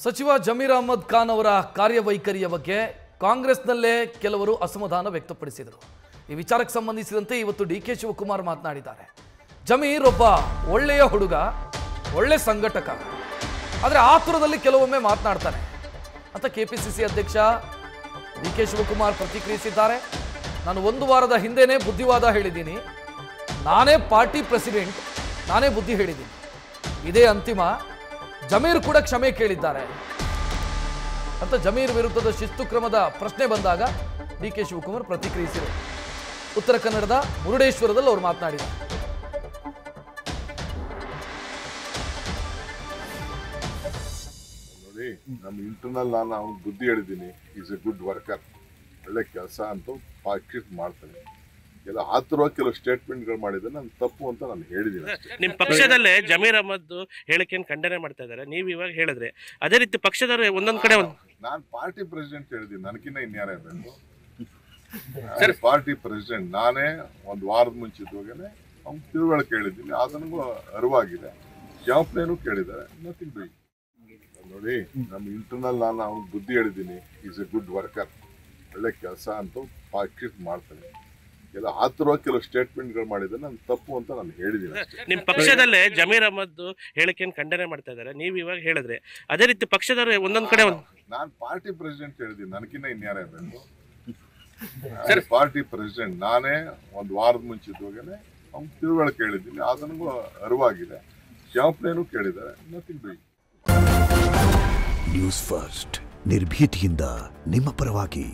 ಸಚಿವ ಜಮೀರ್ ಅಹ್ಮದ್ ಖಾನ್ ಅವರ ಕಾರ್ಯವೈಖರಿಯ ಬಗ್ಗೆ ಕಾಂಗ್ರೆಸ್ನಲ್ಲೇ ಕೆಲವರು ಅಸಮಾಧಾನ ವ್ಯಕ್ತಪಡಿಸಿದರು। ಈ ವಿಚಾರಕ್ಕೆ ಸಂಬಂಧಿಸಿದಂತೆ ಇವತ್ತು ಡಿಕೆ ಶಿವಕುಮಾರ್ ಮಾತನಾಡಿದ್ದಾರೆ। ಜಮೀರ್ ಒಬ್ಬ ಒಳ್ಳೆಯ ಹುಡುಗ, ಒಳ್ಳೆ ಸಂಘಟಕ, ಆದರೆ ಆತುರದಲ್ಲಿ ಕೆಲವೊಮ್ಮೆ ಮಾತನಾಡ್ತಾನೆ ಅಂತ ಕೆಪಿಸಿಸಿ ಅಧ್ಯಕ್ಷ ಡಿಕೆ ಶಿವಕುಮಾರ್ ಪ್ರತಿಕ್ರಿಯಿಸಿದ್ದಾರೆ। ನಾನು ಒಂದು ವಾರದ ಹಿಂದೆನೇ ಬುದ್ಧಿವಾದ ಹೇಳಿದ್ದೀನಿ, ನಾನೇ ಪಾರ್ಟಿ ಪ್ರೆಸಿಡೆಂಟ್, ನಾನೇ ಬುದ್ಧಿ ಹೇಳಿದ್ದೀನಿ, ಇದೇ ಅಂತಿಮ, ಜಮೀರ್ ಕೂಡ ಕ್ಷಮೆ ಕೇಳಿದ್ದಾರೆ ಅಂತ ಜಮೀರ್ ವಿರುದ್ಧದ ಶಿಸ್ತು ಕ್ರಮದ ಪ್ರಶ್ನೆ ಬಂದಾಗ ಡಿಕೆ ಶಿವಕುಮಾರ್ ಪ್ರತಿಕ್ರಿಯಿಸಿದರು। ಉತ್ತರ ಕನ್ನಡದ ಮುರುಡೇಶ್ವರದಲ್ಲಿ ಅವರು ಮಾತನಾಡಿದ್ದಾರೆ। ನೋಡಿ, ನಮ್ಮ ಇಂಟರ್ನಲ್ ನಾನು ಅವ್ನಿಗೆ ಬುದ್ಧಿ ಹೇಳಿದ್ದೀನಿ, ಈಸ್ ಎ ಗುಡ್ ವರ್ಕರ್, ಒಳ್ಳೆ ಕೆಲಸ ಅಂತೂ ಪಾಕಿಟ್ ಮಾಡ್ತಾನೆ। ಎಲ್ಲ ಆತುರವಾಗಿ ಕೆಲವು ಸ್ಟೇಟ್ಮೆಂಟ್ಗಳು ಮಾಡಿದ್ರೆ ನಾನು ತಪ್ಪು ಅಂತ ನಾನು ಹೇಳಿದ್ದೀನಿ। ನಿಮ್ಮ ಪಕ್ಷದಲ್ಲೇ ಜಮೀರ್ ಅಹ್ಮದ್ ಹೇಳಿಕೆಯನ್ನು ಖಂಡನೆ ಮಾಡ್ತಾ ಇದ್ದಾರೆ, ನೀವು ಇವಾಗ ಹೇಳಿದ್ರೆ ಅದೇ ರೀತಿ ಪಕ್ಷದವರು ಒಂದೊಂದು ಕಡೆ ನಾನು ಪಾರ್ಟಿ ಪ್ರೆಸಿಡೆಂಟ್ ಹೇಳಿದ್ದೀನಿ, ನನಗಿನ್ನ ಇನ್ಯಾರೇ ಬೇಕು? ಪಾರ್ಟಿ ಪ್ರೆಸಿಡೆಂಟ್ ನಾನೇ ಒಂದು ವಾರದ ಮುಂಚಿತವಾಗೇನೆ ಅವ್ನು ತಿಳುವಳಿಕೆ ಹೇಳಿದ್ದೀನಿ, ಅದನಿಗೂ ಅರಿವಾಗಿದೆ, ಜ್ಞಾಪನೆನೂ ಕೇಳಿದ್ದಾರೆ, ನಥಿಂಗ್ ಡೂಯಿಂಗ್। ನೋಡಿ, ನಮ್ಮ ಇಂಟರ್ನಲ್ ನಾನು ಅವ್ನಿಗೆ ಬುದ್ಧಿ ಹೇಳಿದ್ದೀನಿ, ಈಸ್ ಎ ಗುಡ್ ವರ್ಕರ್, ಒಳ್ಳೆ ಕೆಲಸ ಅಂತೂ ಪಾಕಿಟ್ ಮಾಡ್ತಾನೆ। ಎಲ್ಲ ಆತುರವಾಗಿ ಕೆಲವು ಸ್ಟೇಟ್ಮೆಂಟ್ಗಳು ಮಾಡಿದ್ರೆ ನಾನು ತಪ್ಪು ಅಂತ ನಾನು ಹೇಳಿದ್ದೀನಿ। ನಿಮ್ಮ ಪಕ್ಷದಲ್ಲೇ ಜಮೀರ್ ಅಹ್ಮದ್ ಹೇಳಿಕೆಯನ್ನು ಖಂಡನೆ ಮಾಡ್ತಾ ಇದ್ದಾರೆ, ನೀವು ಇವಾಗ ಹೇಳಿದ್ರೆ ಅದೇ ರೀತಿ ಪಕ್ಷದವರು ಒಂದೊಂದು ಕಡೆ ನಾನು ಪಾರ್ಟಿ ಪ್ರೆಸಿಡೆಂಟ್ ಹೇಳಿದ್ದೀನಿ, ನನಗಿನ್ನ ಇನ್ಯಾರೇ ಬೇಕು? ಪಾರ್ಟಿ ಪ್ರೆಸಿಡೆಂಟ್ ನಾನೇ ಒಂದು ವಾರದ ಮುಂಚಿತವಾಗೇನೆ ಅವ್ನು ತಿಳುವಳಿಕೆ ಹೇಳಿದ್ದೀನಿ, ಅದನಿಗೂ ಅರಿವಾಗಿದೆ, ಜ್ಞಾಪನೆನೂ ಕೇಳಿದ್ದಾರೆ, ನಥಿಂಗ್ ಡೂಯಿಂಗ್। ನ್ಯೂಸ್ ಫಸ್ಟ್ ನಿರ್ಭೀತಿಯಿಂದ ನಿಮ್ಮ ಪರವಾಗಿ।